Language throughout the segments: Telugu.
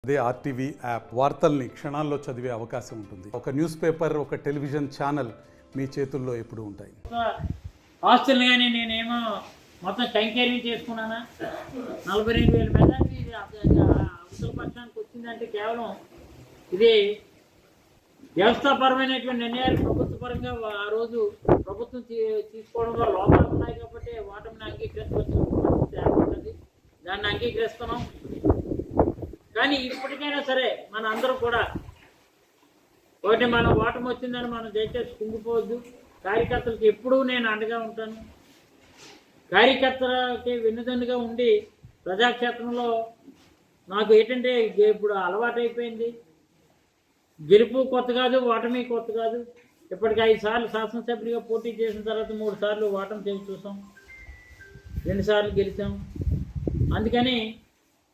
అదే ఆర్టీవీ యాప్ వార్తల్ని క్షణాల్లో చదివే అవకాశం ఉంటుంది. ఒక న్యూస్ పేపర్, ఒక టెలివిజన్ ఛానల్ మీ చేతుల్లో ఎప్పుడూ ఉంటాయి. ఆస్తులు కానీ నేనేమో మొత్తం టైంకేరింగ్ చేసుకున్నానా 42,000 మెజార్టీ ఇది అవసర పక్షానికి వచ్చిందంటే కేవలం ఇది వ్యవస్థాపరమైనటువంటి నిర్ణయాలు ప్రభుత్వపరంగా ఆ రోజు ప్రభుత్వం తీసుకోవడంలో లోపాలు ఉన్నాయి కాబట్టి ఓటమిని అంగీకరించవచ్చు ఏర్పడుతుంది. దాన్ని అంగీకరిస్తున్నాం. కానీ ఇప్పటికైనా సరే మన అందరూ కూడా ఒకటి మనం ఓటమి వచ్చిందని మనం దయచేసి కుంగిపోవద్దు. కార్యకర్తలకు ఎప్పుడూ నేను అండగా ఉంటాను. కార్యకర్తలకి వెన్నుదన్నుగా ఉండి ప్రజాక్షేత్రంలో నాకు ఏంటంటే ఇప్పుడు అలవాటు అయిపోయింది. గెలుపు కొత్త కాదు, ఓటమి కొత్త కాదు. ఇప్పటికి 5 సార్లు శాసనసభ్యుడిగా పోటీ చేసిన తర్వాత 3 సార్లు ఓటమి చేసి చూసాం, 2 సార్లు గెలిచాం. అందుకని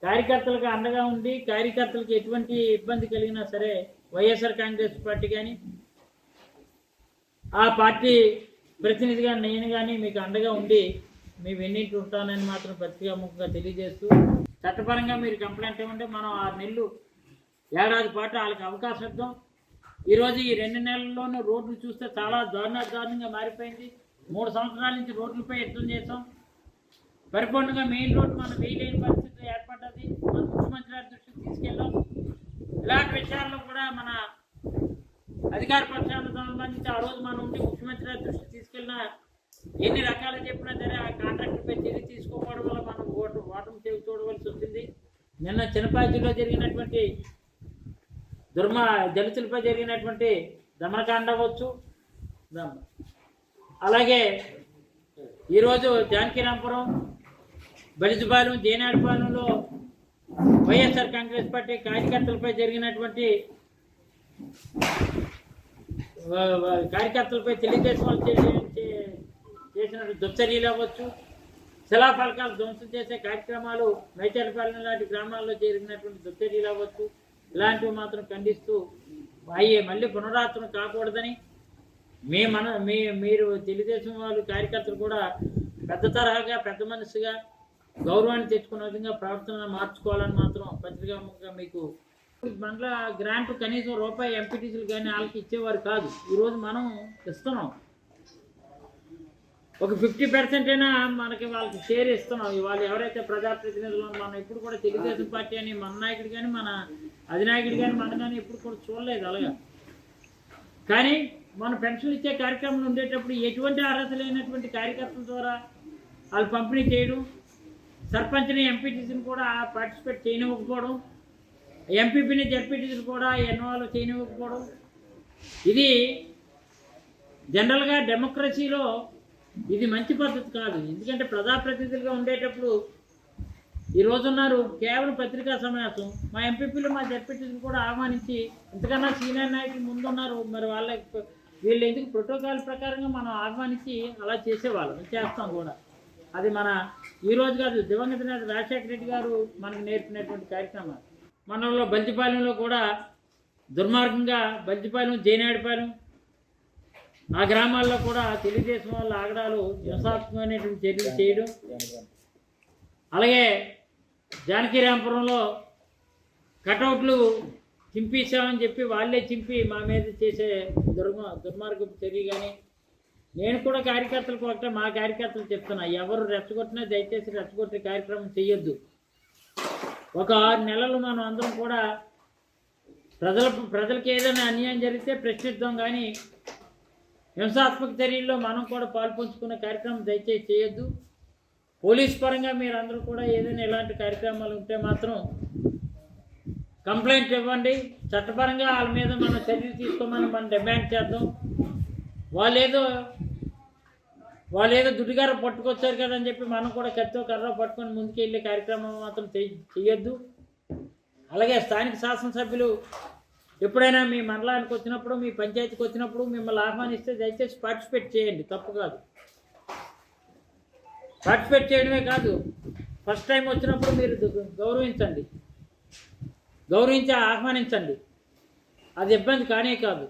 కార్యకర్తలకు అండగా ఉండి కార్యకర్తలకు ఎటువంటి ఇబ్బంది కలిగినా సరే వైఎస్ఆర్ కాంగ్రెస్ పార్టీ కానీ ఆ పార్టీ ప్రతినిధిగా నేను కానీ మీకు అండగా ఉండి మీ వెన్నింటి ఉంటానని మాత్రం పత్రికాముఖంగా తెలియజేస్తూ, చట్టపరంగా మీరు కంప్లైంట్ ఇవ్వండి. మనం 6 నెలలు ఏడాది పాటు వాళ్ళకి అవకాశం ఇద్దాం. ఈరోజు ఈ 2 నెలల్లోనూ రోడ్లు చూస్తే చాలా దారుణంగా మారిపోయింది. 3 సంవత్సరాల నుంచి రోడ్లపై యుద్ధం చేసాం. పరిపూర్ణంగా మెయిన్ రోడ్డు మనం వేయలేని పరిస్థితి ఏర్పడ్డది. మన ముఖ్యమంత్రి గారి దృష్టికి తీసుకెళ్ళాం. ఇలాంటి విషయాల్లో కూడా మన అధికార పక్షాలకు సంబంధించి ఆ రోజు మనం ఉండి ముఖ్యమంత్రి గారి దృష్టికి తీసుకెళ్ళినా ఎన్ని రకాలు చెప్పినా సరే ఆ కాంట్రాక్టర్పై చర్య తీసుకోవడం వల్ల మనం ఓటమి చూడవలసి వచ్చింది. నిన్న చిన్నపాయలో జరిగినటువంటి దళితులపై జరిగినటువంటి దమనకాండ అవ్వచ్చు, అలాగే ఈరోజు జానకిరాంపురం, బలిజపాలెం, జేనాడిపాలెంలో వైఎస్ఆర్ కాంగ్రెస్ పార్టీ కార్యకర్తలపై జరిగినటువంటి తెలుగుదేశం వాళ్ళు చేసిన దుశ్చర్యలు అవ్వచ్చు, శిలాఫలకాలు ధ్వంసం చేసే కార్యక్రమాలు, మైచర్పాలెం లాంటి గ్రామాల్లో జరిగినటువంటి దుశ్చర్యలు అవ్వచ్చు, ఇలాంటివి మాత్రం ఖండిస్తూ అయ్యే మళ్ళీ పునరావృతం కాకూడదని మీరు తెలుగుదేశం వాళ్ళు కార్యకర్తలు కూడా పెద్ద తరహాగా పెద్ద మనసుగా గౌరవాన్ని తెచ్చుకునే విధంగా ప్రవర్తన మార్చుకోవాలని మాత్రం పత్రికాముఖంగా మీకు మండల గ్రాంట్ కనీసం రూపాయి ఎంపీటీసీలు కానీ వాళ్ళకి ఇచ్చేవారు కాదు. ఈరోజు మనం ఇస్తున్నాం. ఒక 50% అయినా మనకి వాళ్ళకి షేర్ ఇస్తున్నాం. వాళ్ళు ఎవరైతే ప్రజాప్రతినిధులు మనం ఎప్పుడు కూడా తెలుగుదేశం పార్టీ అని మన నాయకుడు కానీ మన అధినాయకుడు కానీ మన కానీ ఎప్పుడు కూడా చూడలేదు అలాగా. కానీ మన పెన్షన్లు ఇచ్చే కార్యక్రమం ఉండేటప్పుడు ఎటువంటి అర్హత లేనటువంటి కార్యకర్తల ద్వారా వాళ్ళు పంపిణీ చేయడం, సర్పంచ్ని ఎంపీటీసీని కూడా పార్టిసిపేట్ చేయనివ్వకపోవడం, ఎంపీపీని జడ్పీటీసీని కూడా ఎన్వాల్వ్ చేయనివ్వకపోవడం, ఇది జనరల్గా డెమోక్రసీలో ఇది మంచి పద్ధతి కాదు. ఎందుకంటే ప్రజాప్రతినిధులుగా ఉండేటప్పుడు ఈ రోజున్నారు కేవలం పత్రికా సమావేశం, మా ఎంపీపీలు మా జడ్పీటీసీని కూడా ఆహ్వానించి ఇంతకన్నా సీనియర్ నాయకులు ముందున్నారు, మరి వీళ్ళు ఎందుకు ప్రోటోకాల్ ప్రకారంగా మనం ఆహ్వానించి అలా చేసేవాళ్ళం, చేస్తాం కూడా. అది మన ఈరోజు కాదు, దివంగత నేత రాజశేఖర రెడ్డి గారు మనకు నేర్పినటువంటి కార్యక్రమాలు. మనలో బల్జిపాలెంలో కూడా దుర్మార్గంగా బల్జిపాలెం, జేనాడిపాలెం ఆ గ్రామాల్లో కూడా తెలుగుదేశం వాళ్ళ ఆగడాలు హింసాత్మకమైనటువంటి చర్యలు చేయడం, అలాగే జానకిరాంపురంలో కటౌట్లు చింపేసామని చెప్పి వాళ్ళే చింపి మా మీద చేసే దుర్మార్గపు చర్య. కానీ నేను కూడా కార్యకర్తలకు ఒకటే మా కార్యకర్తలు చెప్తున్నా, ఎవరు రెచ్చగొట్టినా దయచేసి రెచ్చగొట్టే కార్యక్రమం చేయొద్దు. ఒక 6 నెలలు మనం అందరం కూడా ప్రజలకు ఏదైనా అన్యాయం జరిగితే ప్రశ్నిద్దాం, కానీ హింసాత్మక చర్యల్లో మనం కూడా పాల్పంచుకునే కార్యక్రమం దయచేసి చేయొద్దు. పోలీస్ పరంగా మీరు అందరూ కూడా ఏదైనా ఇలాంటి కార్యక్రమాలు ఉంటే మాత్రం కంప్లైంట్ ఇవ్వండి. చట్టపరంగా వాళ్ళ మీద మనం చర్యలు తీసుకోమని మనం డిమాండ్ చేద్దాం. వాళ్ళు ఏదో దుడ్డుగార పట్టుకొచ్చారు కదా అని చెప్పి మనం కూడా కత్తితో కర్ర పట్టుకొని ముందుకు వెళ్ళే కార్యక్రమం మాత్రం చేయొద్దు. అలాగే స్థానిక శాసనసభ్యులు ఎప్పుడైనా మీ మండలానికి వచ్చినప్పుడు, మీ పంచాయతీకి వచ్చినప్పుడు మిమ్మల్ని ఆహ్వానిస్తే దయచేసి పార్టిసిపేట్ చేయండి, తప్పు కాదు. పార్టిసిపేట్ చేయడమే కాదు, ఫస్ట్ టైం వచ్చినప్పుడు మీరు గౌరవించి ఆహ్వానించండి. అది ఇబ్బంది కానే కాదు.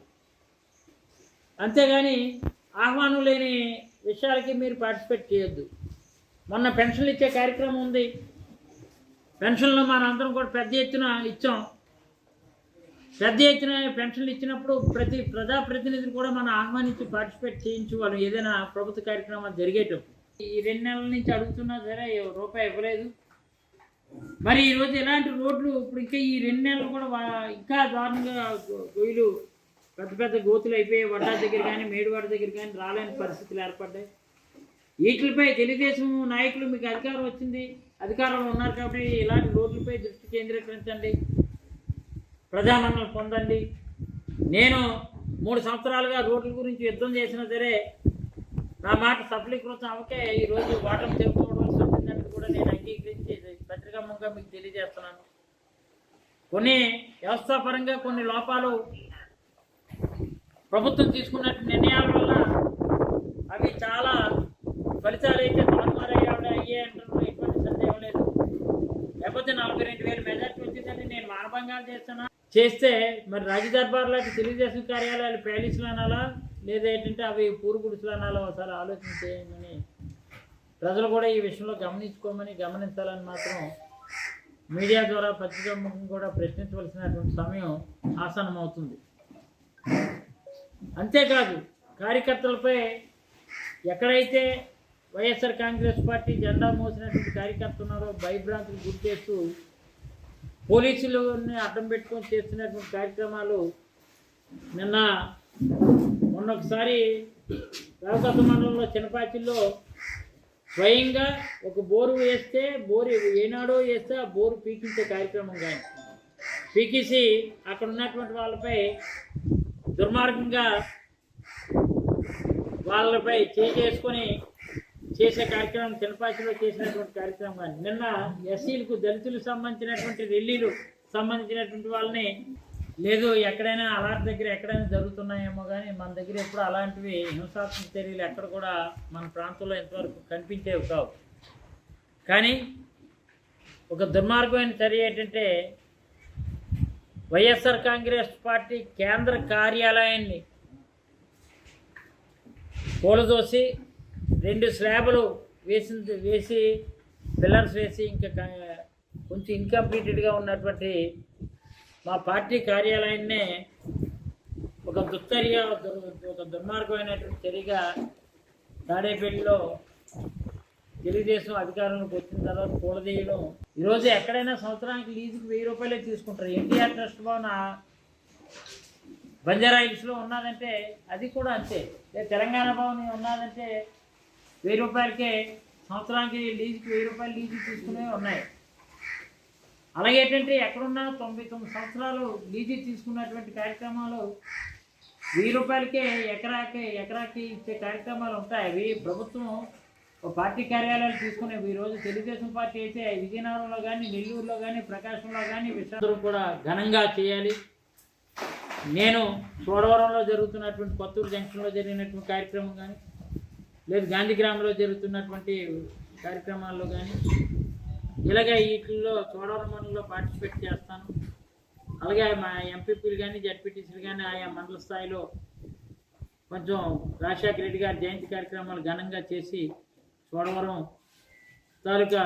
అంతేగాని ఆహ్వానం లేని విషయాలకి మీరు పార్టిసిపేట్ చేయొద్దు. మొన్న పెన్షన్లు ఇచ్చే కార్యక్రమం ఉంది. పెన్షన్లు మన అందరం కూడా పెద్ద ఎత్తున ఇచ్చాం. పెద్ద ఎత్తున పెన్షన్లు ఇచ్చినప్పుడు ప్రతి ప్రజాప్రతినిధిని కూడా మనం ఆహ్వానించి పార్టిసిపేట్ చేయించు వాళ్ళు ఏదైనా ప్రభుత్వ కార్యక్రమాలు జరిగేటప్పుడు. ఈ 2 నెలల నుంచి అడుగుతున్నా సరే రూపాయి ఇవ్వలేదు. మరి ఈరోజు ఎలాంటి రోడ్లు ఇప్పుడు ఇంకా ఈ 2 నెలలు కూడా ఇంకా దారుణంగా గొయ్యలు పెద్ద పెద్ద గోతులు అయిపోయి వడ్డా దగ్గర కానీ మేడివాడ దగ్గర కానీ రాలేని పరిస్థితులు ఏర్పడ్డాయి. వీటిపై తెలుగుదేశం నాయకులు మీకు అధికారం వచ్చింది, అధికారంలో ఉన్నారు కాబట్టి ఇలాంటి రోడ్లపై దృష్టి కేంద్రీకరించండి, ప్రజామన్నలు పొందండి. నేను 3 సంవత్సరాలుగా రోడ్ల గురించి యుద్ధం చేసినా సరే నా మాట సఫలీకృతం అవకే ఈరోజు ఓటమి చెప్పుకోవలసి వచ్చిందని కూడా నేను అంగీకరించి పత్రికాముఖంగా మీకు తెలియజేస్తున్నాను. కొన్ని వ్యవస్థాపరంగా కొన్ని లోపాలు ప్రభుత్వం తీసుకున్న నిర్ణయాల వల్ల అవి చాలా ఫలితాలు అయితే అయ్యే అంటారు, ఎటువంటి సందేహం లేదు. లేకపోతే 42,000 మెజార్టీ వచ్చిందని నేను మానభంగాలు చేస్తే మరి రాజదర్బార్ లాంటి తెలుగుదేశం కార్యాలయాలు ప్యాలెస్లు అనాలా లేదా ఏంటంటే అవి పూరు గుడిసెలు అనాలా ఒకసారి ఆలోచించేయమని ప్రజలు కూడా ఈ విషయంలో గమనించాలని మాత్రం మీడియా ద్వారా పత్రికా ముఖం కూడా ప్రశ్నించవలసినటువంటి సమయం ఆసన్నమవుతుంది. అంతేకాదు కార్యకర్తలపై ఎక్కడైతే వైఎస్ఆర్ కాంగ్రెస్ పార్టీ జెండా మోసినటువంటి కార్యకర్తలు ఉన్నారో భయభ్రాంతులు గురి చేస్తూ పోలీసులని అడ్డం పెట్టుకొని చేస్తున్నటువంటి కార్యక్రమాలు మొన్న ఒకసారి రావుకొత్త మండలంలో చిన్నపాచిల్లో స్వయంగా ఒక బోరు వేస్తే ఏనాడో వేస్తే ఆ బోరు పీకించే కార్యక్రమం కానీ పీకేసి అక్కడ ఉన్నటువంటి వాళ్ళపై దుర్మార్గంగా వాళ్ళపై చేసుకొని చేసే కార్యక్రమం చిన్నపాచిలో చేసినటువంటి కార్యక్రమం కానీ నిన్న ఎస్సీలకు దళితులకు సంబంధించినటువంటి రెల్లీలు సంబంధించినటువంటి వాళ్ళని లేదు ఎక్కడైనా అలాంటి దగ్గర ఎక్కడైనా జరుగుతున్నాయేమో కానీ మన దగ్గర ఎప్పుడు అలాంటివి హింసాత్మక చర్యలు ఎక్కడ కూడా మన ప్రాంతంలో ఇంతవరకు కనిపించేవి కావు. కానీ ఒక దుర్మార్గమైన చర్య ఏంటంటే వైఎస్ఆర్ కాంగ్రెస్ పార్టీ కేంద్ర కార్యాలయాన్ని కూలదోసి 2 స్లాబులు వేసి పిల్లర్స్ వేసి ఇంకా కొంచెం ఇన్కంప్లీటెడ్గా ఉన్నటువంటి మా పార్టీ కార్యాలయాన్నే ఒక దుర్మార్గమైనటువంటి చర్యగా తాడేపల్లిలో తెలుగుదేశం అధికారంలోకి వచ్చిన తర్వాత కూలదీయడం. ఈరోజు ఎక్కడైనా సంవత్సరానికి లీజుకి 1000 రూపాయలే తీసుకుంటారు. ఎన్టీఆర్ ట్రస్ట్ భవన్ బంజారా హిల్స్లో ఉన్నదంటే అది కూడా అంతే. తెలంగాణ భవన్ ఉన్నదంటే 1000 రూపాయలకే సంవత్సరానికి లీజుకి 1000 రూపాయలు లీజుకి తీసుకునేవి ఉన్నాయి. అలాగే ఏంటంటే ఎక్కడున్నా 99 సంవత్సరాలు లీజు తీసుకున్నటువంటి కార్యక్రమాలు 1000 రూపాయలకే ఎకరాకి ఇచ్చే కార్యక్రమాలు ఉంటాయి. అవి ప్రభుత్వం పార్టీ కార్యాలయాలు తీసుకునేవి. ఈరోజు తెలుగుదేశం పార్టీ అయితే విజయనగరంలో కానీ నెల్లూరులో కానీ ప్రకాశంలో కానీ విశాఖలో కూడా ఘనంగా చేయాలి. నేను చోడవరంలో జరుగుతున్నటువంటి కొత్తూరు జంక్షన్లో జరిగినటువంటి కార్యక్రమం కానీ లేదు గాంధీగ్రామంలో జరుగుతున్నటువంటి కార్యక్రమాల్లో కానీ ఇలాగే వీటిల్లో చోడవరం మండలంలో పార్టిసిపేట్ చేస్తాను. అలాగే మా ఎంపీపీలు కానీ జడ్పీటీసీలు కానీ ఆయా మండల స్థాయిలో కొంచెం రాజశేఖర రెడ్డి గారి జయంతి కార్యక్రమాలు ఘనంగా చేసి చోడవరం తాలూకా,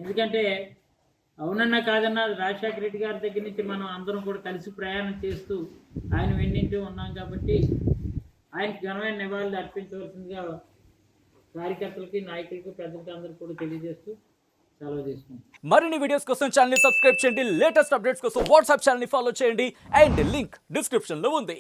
ఎందుకంటే అవునన్నా కాదన్నా రాజశేఖర రెడ్డి గారి దగ్గర నుంచి మనం అందరం కూడా కలిసి ప్రయాణం చేస్తూ ఆయన వెన్నింటూ ఉన్నాం కాబట్టి ఆయనకి ఘనమైన నివాళులు అర్పించవలసిందిగా కార్యకర్తలకి నాయకులకి పెద్దలకి అందరూ కూడా తెలియజేస్తూ సెలవు తీసుకుంటాం. మరిన్ని వీడియోస్ కోసం ఛానల్ ని సబ్స్క్రైబ్ చేయండి, లేటెస్ట్ అప్డేట్స్ కోసం వాట్సాప్ ఛానల్ ని ఫాలో చేయండి అండ్ లింక్ డిస్క్రిప్షన్ లో ఉంది.